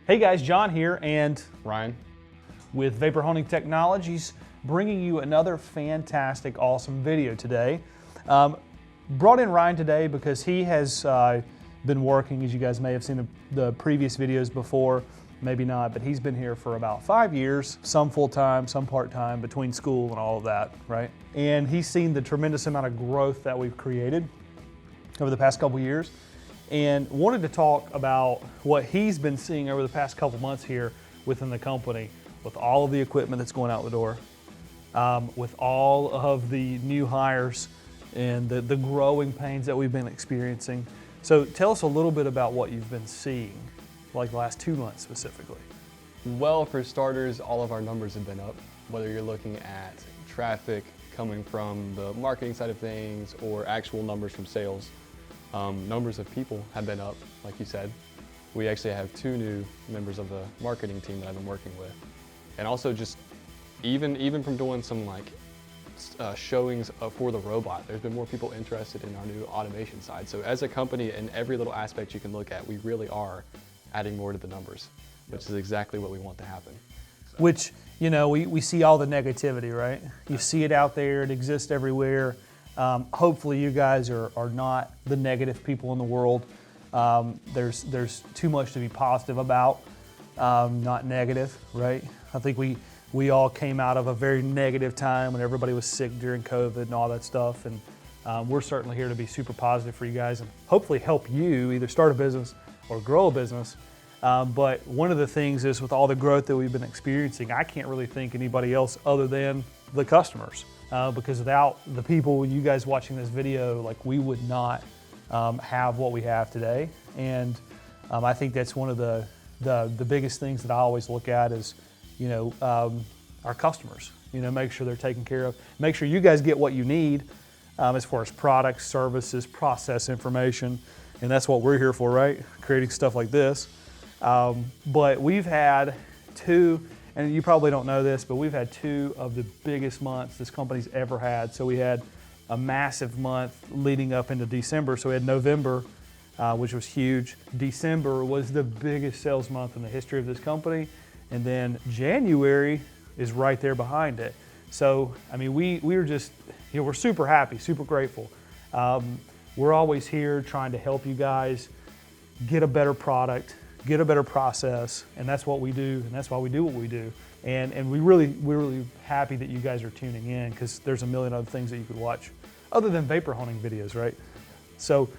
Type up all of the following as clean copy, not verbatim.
Hey guys, John here and Ryan with Vapor Honing Technologies, bringing you another fantastic, awesome video today. Brought in Ryan today because he has been working, as you guys may have seen the previous videos before, maybe not, but he's been here for about 5 years, some full-time, some part-time, between school and all of that, right? And he's seen the tremendous amount of growth that we've created over the past couple years, and wanted to talk about what he's been seeing over the past couple months here within the company, with all of the equipment that's going out the door, with all of the new hires and the growing pains that we've been experiencing. So tell us a little bit about what you've been seeing, like the last 2 months specifically. Well, for starters, all of our numbers have been up, whether you're looking at traffic coming from the marketing side of things or actual numbers from sales. Numbers of people have been up, like you said. We actually have 2 new members of the marketing team that I've been working with. And also just even from doing some showings for the robot, there's been more people interested in our new automation side. So as a company, in every little aspect you can look at, we really are adding more to the numbers, which is exactly what we want to happen. Which, you know, we see all the negativity, right? You see it out there, it exists everywhere. Hopefully you guys are not the negative people in the world. There's too much to be positive about, not negative, right? I think we all came out of a very negative time when everybody was sick during COVID and all that stuff, and we're certainly here to be super positive for you guys and hopefully help you either start a business or grow a business. But one of the things is, with all the growth that we've been experiencing, I can't really think anybody else other than the customers. Because without the people, you guys watching this video, like, we would not have what we have today. And I think that's one of the biggest things that I always look at is, you know, our customers. You know, make sure they're taken care of. Make sure you guys get what you need as far as products, services, process information. And that's what we're here for, right? Creating stuff like this. But we've had 2, and you probably don't know this, but we've had 2 of the biggest months this company's ever had. So we had a massive month leading up into December. So we had November, which was huge. December was the biggest sales month in the history of this company. And then January is right there behind it. So, I mean, we were just, you know, we're super happy, super grateful. We're always here trying to help you guys get a better product, get a better process, and that's what we do, and that's why we do what we do. And we're really happy that you guys are tuning in, because there's a million other things that you could watch other than vapor honing videos, right? So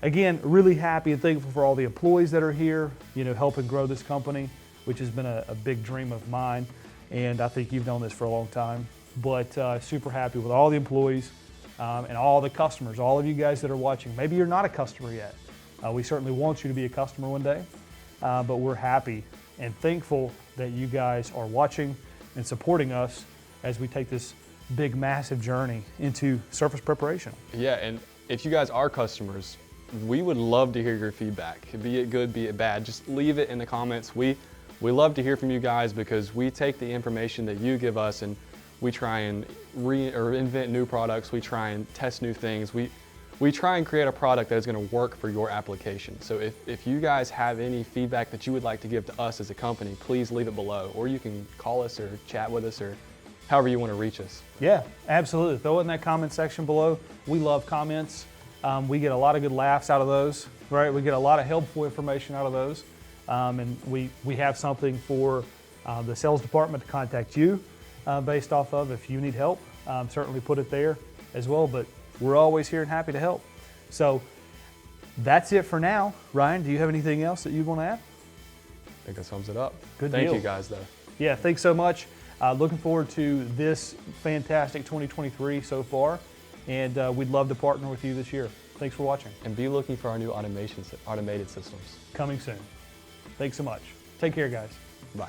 again, really happy and thankful for all the employees that are here, you know, helping grow this company, which has been a big dream of mine, and I think you've known this for a long time. But super happy with all the employees and all the customers, all of you guys that are watching. Maybe you're not a customer yet. We certainly want you to be a customer one day, but we're happy and thankful that you guys are watching and supporting us as we take this big, massive journey into surface preparation. Yeah, and if you guys are customers, we would love to hear your feedback. Be it good, be it bad, just leave it in the comments. We love to hear from you guys, because we take the information that you give us and we try and invent new products. We try and test new things. We try and create a product that is going to work for your application. So if you guys have any feedback that you would like to give to us as a company, please leave it below, or you can call us or chat with us, or however you want to reach us. Yeah, absolutely. Throw it in that comment section below. We love comments. We get a lot of good laughs out of those, right? We get a lot of helpful information out of those. And we have something for the sales department to contact you based off of if you need help. Certainly put it there as well, but we're always here and happy to help. So that's it for now. Ryan, do you have anything else that you want to add? I think that sums it up. Good Thank deal. you guys, though. Yeah, thanks so much. Looking forward to this fantastic 2023 so far, and we'd love to partner with you this year. Thanks for watching. And be looking for our new automated systems. Coming soon. Thanks so much. Take care, guys. Bye.